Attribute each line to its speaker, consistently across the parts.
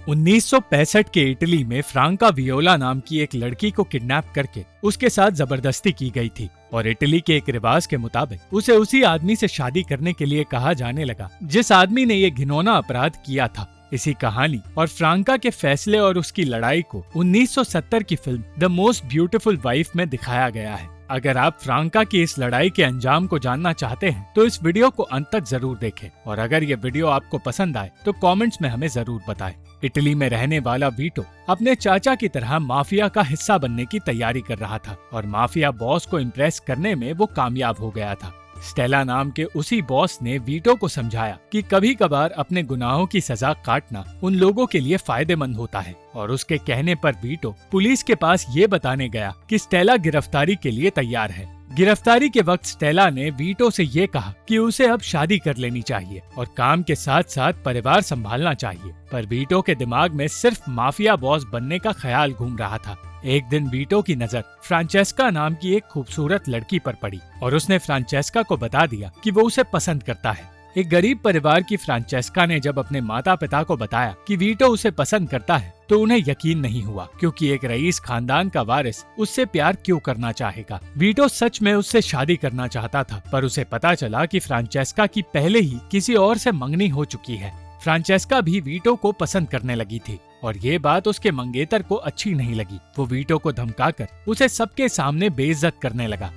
Speaker 1: 1965 के इटली में Franca Viola नाम की एक लड़की को किडनैप करके उसके साथ जबरदस्ती की गई थी और इटली के एक रिवाज के मुताबिक उसे उसी आदमी से शादी करने के लिए कहा जाने लगा जिस आदमी ने ये घिनौना अपराध किया था। इसी कहानी और फ्रांका के फैसले और उसकी लड़ाई को 1970 की film the most beautiful wife में दिखाया गया है। अगर आप फ्रांका की इस लड़ाई के अंजाम को जानना चाहते हैं तो इस वीडियो को अंत तक जरूर देखें और अगर ये वीडियो आपको पसंद आए तो कमेंट्स में हमें जरूर बताएं। इटली में रहने वाला वीटो अपने चाचा की तरह माफिया का हिस्सा बनने की तैयारी कर रहा था और माफिया बॉस को इम्प्रेस करने में वो कामयाब हो गया था। स्टेला नाम के उसी बॉस ने वीटो को समझाया कि कभी कभार अपने गुनाहों की सजा काटना उन लोगों के लिए फायदेमंद होता है और उसके कहने पर वीटो पुलिस के पास ये बताने गया कि स्टेला गिरफ्तारी के लिए तैयार है। गिरफ्तारी के वक्त स्टेला ने वीटो से ये कहा कि उसे अब शादी कर लेनी चाहिए और काम के साथ साथ परिवार संभालना चाहिए, पर वीटो के दिमाग में सिर्फ माफिया बॉस बनने का ख्याल घूम रहा था। एक दिन वीटो की नजर फ्रांचेस्का नाम की एक खूबसूरत लड़की पर पड़ी और उसने फ्रांचेस्का को बता दिया कि वो उसे पसंद करता है। एक गरीब परिवार की फ्रांचेस्का ने जब अपने माता पिता को बताया कि वीटो उसे पसंद करता है तो उन्हें यकीन नहीं हुआ, क्योंकि एक रईस खानदान का वारिस उससे प्यार क्यों करना चाहेगा। वीटो सच में उससे शादी करना चाहता था, पर उसे पता चला कि फ्रांचेस्का की पहले ही किसी और से मंगनी हो चुकी है। फ्रांचेस्का भी वीटो को पसंद करने लगी थी और ये बात उसके मंगेतर को अच्छी नहीं लगी। वो वीटो को धमकाकर उसे सबके सामने बेइज्जत करने लगा,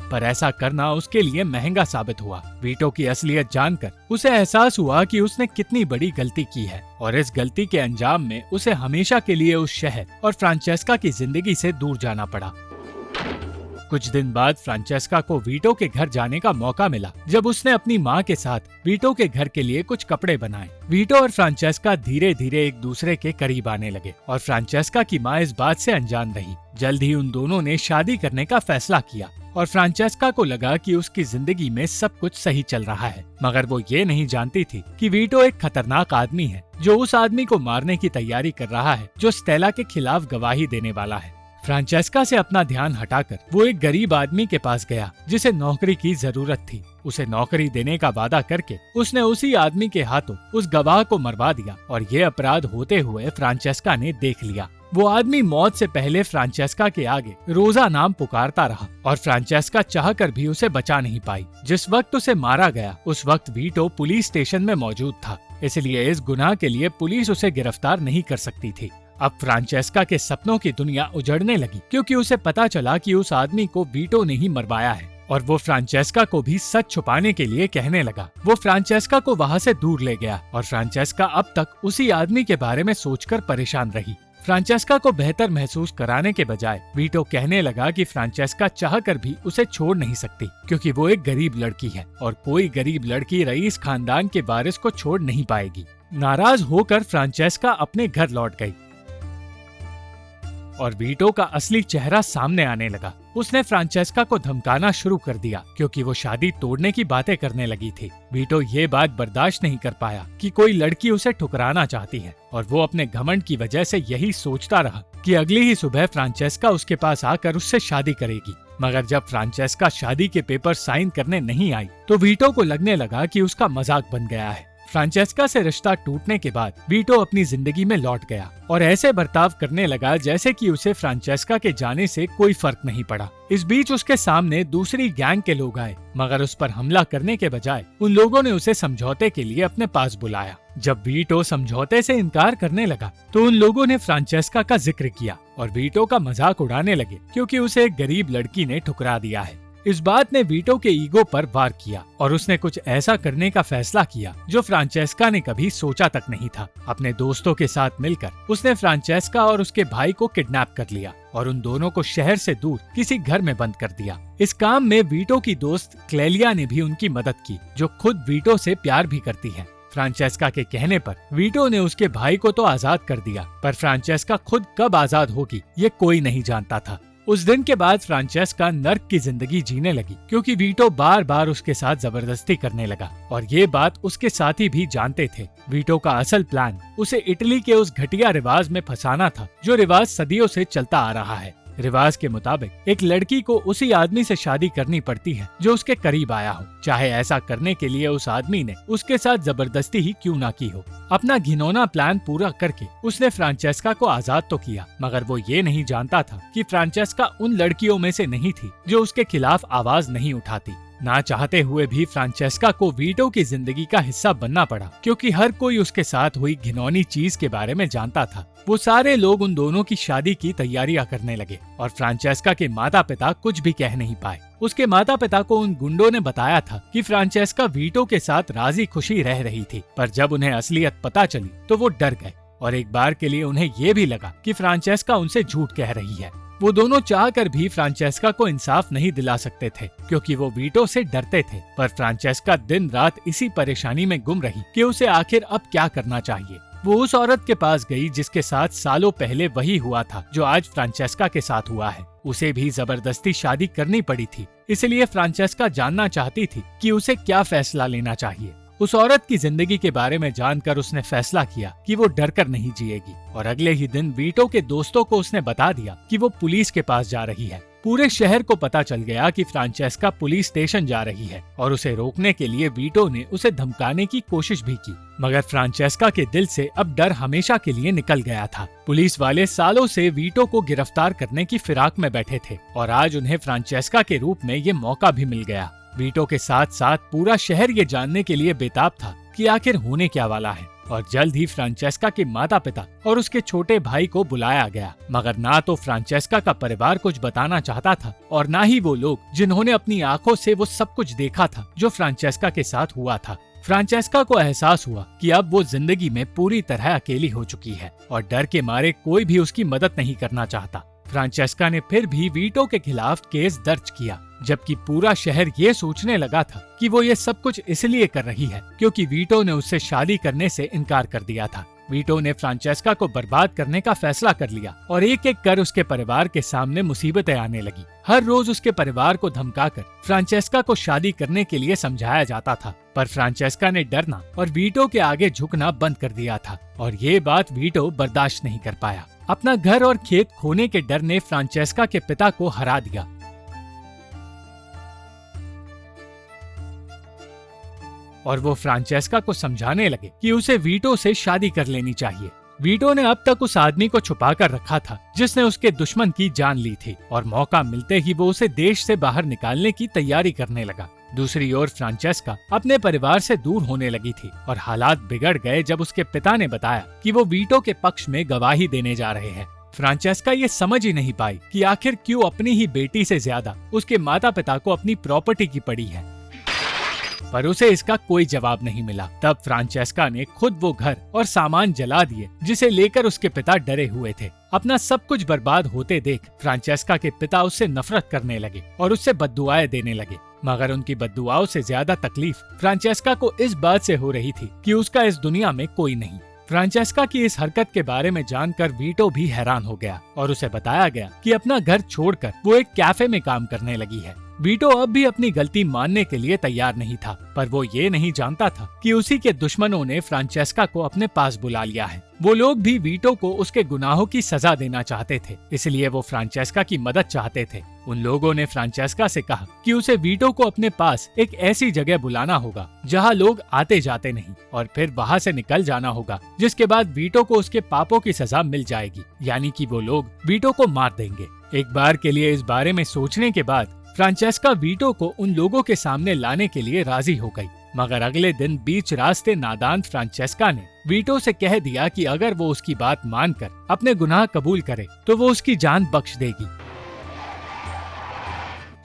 Speaker 1: पर ऐसा करना उसके लिए महंगा साबित हुआ। वीटो की असलियत जानकर उसे एहसास हुआ कि उसने कितनी बड़ी गलती की है और इस गलती के अंजाम में उसे हमेशा के लिए उस शहर और फ्रांचेस्का की जिंदगी से दूर जाना पड़ा। कुछ दिन बाद फ्रांचेस्का को वीटो के घर जाने का मौका मिला जब उसने अपनी माँ के साथ वीटो के घर के लिए कुछ कपड़े बनाए। वीटो और फ्रांचेस्का धीरे धीरे एक दूसरे के करीब आने लगे और फ्रांचेस्का की माँ इस बात से अनजान रही। जल्द ही उन दोनों ने शादी करने का फैसला किया और फ्रांचेस्का को लगा कि उसकी जिंदगी में सब कुछ सही चल रहा है, मगर वो ये नहीं जानती थी कि वीटो एक खतरनाक आदमी है जो उस आदमी को मारने की तैयारी कर रहा है जो स्टेला के खिलाफ गवाही देने वाला है। फ्रांचेस्का से अपना ध्यान हटाकर वो एक गरीब आदमी के पास गया जिसे नौकरी की जरूरत थी। उसे नौकरी देने का वादा करके उसने उसी आदमी के हाथों उस गवाह को मरवा दिया और ये अपराध होते हुए फ्रांचेस्का ने देख लिया। वो आदमी मौत से पहले फ्रांचेस्का के आगे रोजा नाम पुकारता रहा और फ्रांचेस्का चाहकर भी उसे बचा नहीं पाई। जिस वक्त उसे मारा गया उस वक्त वीटो पुलिस स्टेशन में मौजूद था, इसलिए इस गुनाह के लिए पुलिस उसे गिरफ्तार नहीं कर सकती थी। अब फ्रांचेस्का के सपनों की दुनिया उजड़ने लगी क्योंकि उसे पता चला कि उस आदमी को वीटो ने ही मरवाया है और वो फ्रांचेस्का को भी सच छुपाने के लिए कहने लगा। वो फ्रांचेस्का को वहाँ से दूर ले गया और फ्रांचेस्का अब तक उसी आदमी के बारे में सोचकर परेशान रही। फ्रांचेस्का को बेहतर महसूस कराने के बजाय वीटो कहने लगा कि फ्रांचेस्का चाहकर भी उसे छोड़ नहीं सकती क्योंकि वो एक गरीब लड़की है और कोई गरीब लड़की रईस खानदान के वारिस को छोड़ नहीं पाएगी। नाराज होकर फ्रांचेस्का अपने घर लौट गई और वीटो का असली चेहरा सामने आने लगा। उसने फ्रांचेस्का को धमकाना शुरू कर दिया क्योंकि वो शादी तोड़ने की बातें करने लगी थी। वीटो ये बात बर्दाश्त नहीं कर पाया कि कोई लड़की उसे ठुकराना चाहती है और वो अपने घमंड की वजह से यही सोचता रहा कि अगली ही सुबह फ्रांचेस्का उसके पास आकर उससे शादी करेगी। मगर जब फ्रांचेस्का शादी के पेपर साइन करने नहीं आई तो वीटो को लगने लगा कि उसका मजाक बन गया है। फ्रांचेस्का से रिश्ता टूटने के बाद वीटो अपनी जिंदगी में लौट गया और ऐसे बर्ताव करने लगा जैसे कि उसे फ्रांचेस्का के जाने से कोई फर्क नहीं पड़ा। इस बीच उसके सामने दूसरी गैंग के लोग आए, मगर उस पर हमला करने के बजाय उन लोगों ने उसे समझौते के लिए अपने पास बुलाया। जब वीटो समझौते से इनकार करने लगा तो उन लोगों ने फ्रांचेस्का का जिक्र किया और वीटो का मजाक उड़ाने लगे क्योंकि उसे एक गरीब लड़की ने ठुकरा दिया है। इस बात ने वीटो के ईगो पर वार किया और उसने कुछ ऐसा करने का फैसला किया जो फ्रांचेस्का ने कभी सोचा तक नहीं था। अपने दोस्तों के साथ मिलकर उसने फ्रांचेस्का और उसके भाई को किडनैप कर लिया और उन दोनों को शहर से दूर किसी घर में बंद कर दिया। इस काम में वीटो की दोस्त क्लेलिया ने भी उनकी मदद की, जो खुद वीटो से प्यार भी करती है। फ्रांचेस्का के कहने पर वीटो ने उसके भाई को तो आजाद कर दिया, पर फ्रांचेस्का खुद कब आजाद होगी ये कोई नहीं जानता था। उस दिन के बाद फ्रांचेस्का नर्क की जिंदगी जीने लगी क्योंकि वीटो बार बार उसके साथ जबरदस्ती करने लगा और ये बात उसके साथी भी जानते थे। वीटो का असल प्लान उसे इटली के उस घटिया रिवाज में फंसाना था जो रिवाज सदियों से चलता आ रहा है। रिवाज के मुताबिक एक लड़की को उसी आदमी से शादी करनी पड़ती है जो उसके करीब आया हो, चाहे ऐसा करने के लिए उस आदमी ने उसके साथ जबरदस्ती ही क्यों ना की हो। अपना घिनौना प्लान पूरा करके उसने फ्रांचेस्का को आजाद तो किया, मगर वो ये नहीं जानता था कि फ्रांचेस्का उन लड़कियों में से नहीं थी जो उसके खिलाफ आवाज नहीं उठाती। ना चाहते हुए भी फ्रांचेस्का को वीटो की जिंदगी का हिस्सा बनना पड़ा, क्योंकि हर कोई उसके साथ हुई घिनौनी चीज के बारे में जानता था। वो सारे लोग उन दोनों की शादी की तैयारियां करने लगे और फ्रांचेस्का के माता पिता कुछ भी कह नहीं पाए। उसके माता पिता को उन गुंडों ने बताया था कि फ्रांचेस्का वीटो के साथ राजी खुशी रह रही थी, पर जब उन्हें असलियत पता चली तो वो डर गए और एक बार के लिए उन्हें ये भी लगा कि फ्रांचेस्का उनसे झूठ कह रही है। वो दोनों चाहकर भी फ्रांचेस्का को इंसाफ नहीं दिला सकते थे, क्योंकि वो वीटो से डरते थे। पर फ्रांचेस्का दिन रात इसी परेशानी में गुम रही कि उसे आखिर अब क्या करना चाहिए। वो उस औरत के पास गई जिसके साथ सालों पहले वही हुआ था जो आज फ्रांचेस्का के साथ हुआ है। उसे भी जबरदस्ती शादी करनी पड़ी थी, इसलिए फ्रांचेस्का जानना चाहती थी कि उसे क्या फैसला लेना चाहिए। उस औरत की जिंदगी के बारे में जानकर उसने फैसला किया कि वो डरकर नहीं जिएगी और अगले ही दिन वीटो के दोस्तों को उसने बता दिया कि वो पुलिस के पास जा रही है। पूरे शहर को पता चल गया कि फ्रांचेस्का पुलिस स्टेशन जा रही है और उसे रोकने के लिए वीटो ने उसे धमकाने की कोशिश भी की, मगर फ्रांचेस्का के दिल से अब डर हमेशा के लिए निकल गया था। पुलिस वाले सालों से वीटो को गिरफ्तार करने की फिराक में बैठे थे और आज उन्हें फ्रांचेस्का के रूप में ये मौका भी मिल गया। वीटो के साथ साथ पूरा शहर ये जानने के लिए बेताब था कि आखिर होने क्या वाला है और जल्द ही फ्रांचेस्का के माता पिता और उसके छोटे भाई को बुलाया गया, मगर ना तो फ्रांचेस्का का परिवार कुछ बताना चाहता था और ना ही वो लोग जिन्होंने अपनी आंखों से वो सब कुछ देखा था जो फ्रांचेस्का के साथ हुआ था। फ्रांचेस्का को एहसास हुआ कि अब वो जिंदगी में पूरी तरह अकेली हो चुकी है और डर के मारे कोई भी उसकी मदद नहीं करना चाहता। फ्रांचेस्का ने फिर भी वीटो के खिलाफ केस दर्ज किया, जबकि पूरा शहर ये सोचने लगा था कि वो ये सब कुछ इसलिए कर रही है क्योंकि वीटो ने उससे शादी करने से इनकार कर दिया था। वीटो ने फ्रांचेस्का को बर्बाद करने का फैसला कर लिया और एक एक कर उसके परिवार के सामने मुसीबतें आने लगी। हर रोज उसके परिवार को धमकाकर फ्रांचेस्का को शादी करने के लिए समझाया जाता था, पर फ्रांचेस्का ने डरना और वीटो के आगे झुकना बंद कर दिया था और ये बात वीटो बर्दाश्त नहीं कर पाया। अपना घर और खेत खोने के डर ने फ्रांचेस्का के पिता को हरा दिया और वो फ्रांचेस्का को समझाने लगे कि उसे वीटो से शादी कर लेनी चाहिए। वीटो ने अब तक उस आदमी को छुपा कर रखा था जिसने उसके दुश्मन की जान ली थी और मौका मिलते ही वो उसे देश से बाहर निकालने की तैयारी करने लगा। दूसरी ओर फ्रांचेस्का अपने परिवार से दूर होने लगी थी और हालात बिगड़ गए जब उसके पिता ने बताया कि वो वीटो के पक्ष में गवाही देने जा रहे हैं। फ्रांचेस्का ये समझ ही नहीं पाई कि आखिर क्यों अपनी ही बेटी से ज्यादा उसके माता पिता को अपनी प्रॉपर्टी की पड़ी है, पर उसे इसका कोई जवाब नहीं मिला। तब फ्रांचेस्का ने खुद वो घर और सामान जला दिए जिसे लेकर उसके पिता डरे हुए थे। अपना सब कुछ बर्बाद होते देख फ्रांचेस्का के पिता उससे नफरत करने लगे और उससे बद्दुआएं देने लगे, मगर उनकी बद्दुआओं से ज्यादा तकलीफ फ्रांचेस्का को इस बात से हो रही थी कि उसका इस दुनिया में कोई नहीं। फ्रांचेस्का की इस हरकत के बारे में जानकर वीटो भी हैरान हो गया और उसे बताया गया कि अपना घर छोड़कर वो एक कैफे में काम करने लगी है। वीटो अब भी अपनी गलती मानने के लिए तैयार नहीं था, पर वो ये नहीं जानता था कि उसी के दुश्मनों ने फ्रांचेस्का को अपने पास बुला लिया है। वो लोग भी वीटो को उसके गुनाहों की सजा देना चाहते थे, इसलिए वो फ्रांचेस्का की मदद चाहते थे। उन लोगों ने फ्रांचेस्का से कहा कि उसे वीटो को अपने पास एक ऐसी जगह बुलाना होगा जहां लोग आते जाते नहीं और फिर वहां से निकल जाना होगा, जिसके बाद वीटो को उसके पापों की सजा मिल जाएगी, यानी कि वो लोग वीटो को मार देंगे। एक बार के लिए इस बारे में सोचने के बाद फ्रांचेस्का वीटो को उन लोगों के सामने लाने के लिए राजी हो गई, मगर अगले दिन बीच रास्ते नादान फ्रांचेस्का ने वीटो से कह दिया कि अगर वो उसकी बात मानकर अपने गुनाह कबूल करे तो वो उसकी जान बख्श देगी।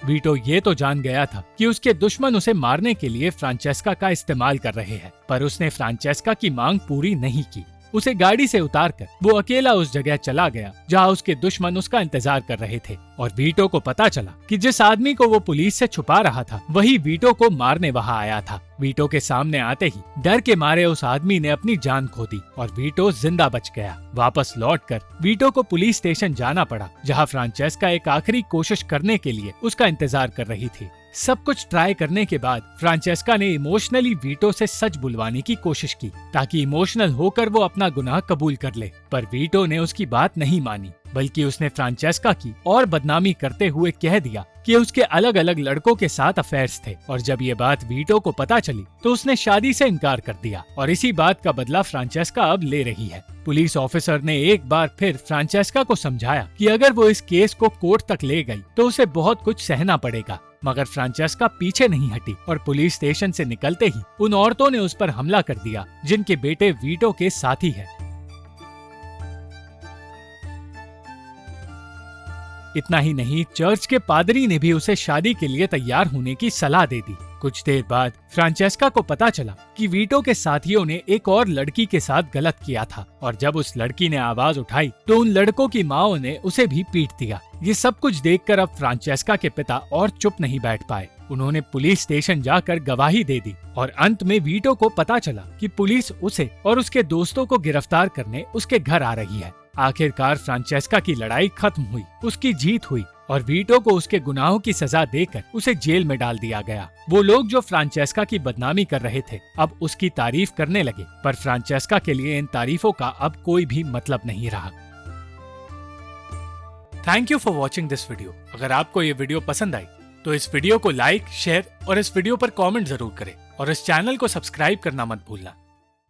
Speaker 1: वीटो ये तो जान गया था कि उसके दुश्मन उसे मारने के लिए फ्रांचेस्का का इस्तेमाल कर रहे हैं, पर उसने फ्रांचेस्का की मांग पूरी नहीं की। उसे गाड़ी से उतारकर वो अकेला उस जगह चला गया जहां उसके दुश्मन उसका इंतजार कर रहे थे और वीटो को पता चला कि जिस आदमी को वो पुलिस से छुपा रहा था वही वीटो को मारने वहां आया था। वीटो के सामने आते ही डर के मारे उस आदमी ने अपनी जान खो दी और वीटो जिंदा बच गया। वापस लौटकर वीटो को पुलिस स्टेशन जाना पड़ा जहां फ्रांचेस्का एक आखिरी कोशिश करने के लिए उसका इंतजार कर रही थी। सब कुछ ट्राई करने के बाद फ्रांचेस्का ने इमोशनली वीटो से सच बुलवाने की कोशिश की ताकि इमोशनल होकर वो अपना गुनाह कबूल कर ले, पर वीटो ने उसकी बात नहीं मानी, बल्कि उसने फ्रांचेस्का की और बदनामी करते हुए कह दिया कि उसके अलग अलग लड़कों के साथ अफेयर्स थे। और जब ये बात वीटो को पता चली तो उसने शादी से इनकार कर दिया और इसी बात का बदला फ्रांचेस्का अब ले रही है। पुलिस ऑफिसर ने एक बार फिर फ्रांचेस्का को समझाया कि अगर वो इस केस को कोर्ट तक ले गई तो उसे बहुत कुछ सहना पड़ेगा, मगर फ्रांचेस्का पीछे नहीं हटी और पुलिस स्टेशन से निकलते ही उन औरतों ने उस पर हमला कर दिया जिनके बेटे वीटो के साथी है। इतना ही नहीं, चर्च के पादरी ने भी उसे शादी के लिए तैयार होने की सलाह दे दी। कुछ देर बाद फ्रांचेस्का को पता चला कि वीटो के साथियों ने एक और लड़की के साथ गलत किया था और जब उस लड़की ने आवाज उठाई तो उन लड़कों की माओं ने उसे भी पीट दिया। ये सब कुछ देखकर अब फ्रांचेस्का के पिता और चुप नहीं बैठ पाए। उन्होंने पुलिस स्टेशन जाकर गवाही दे दी और अंत में वीटो को पता चला कि पुलिस उसे और उसके दोस्तों को गिरफ्तार करने उसके घर आ रही है। आखिरकार फ्रांचेस्का की लड़ाई खत्म हुई, उसकी जीत हुई और वीटो को उसके गुनाहों की सजा देकर उसे जेल में डाल दिया गया। वो लोग जो फ्रांचेस्का की बदनामी कर रहे थे अब उसकी तारीफ करने लगे, पर फ्रांचेस्का के लिए इन तारीफों का अब कोई भी मतलब नहीं रहा। Thank you for watching this video. अगर आपको ये वीडियो पसंद आई तो इस वीडियो को लाइक, शेयर और इस वीडियो पर कमेंट जरूर करें और इस चैनल को सब्सक्राइब करना मत भूलना।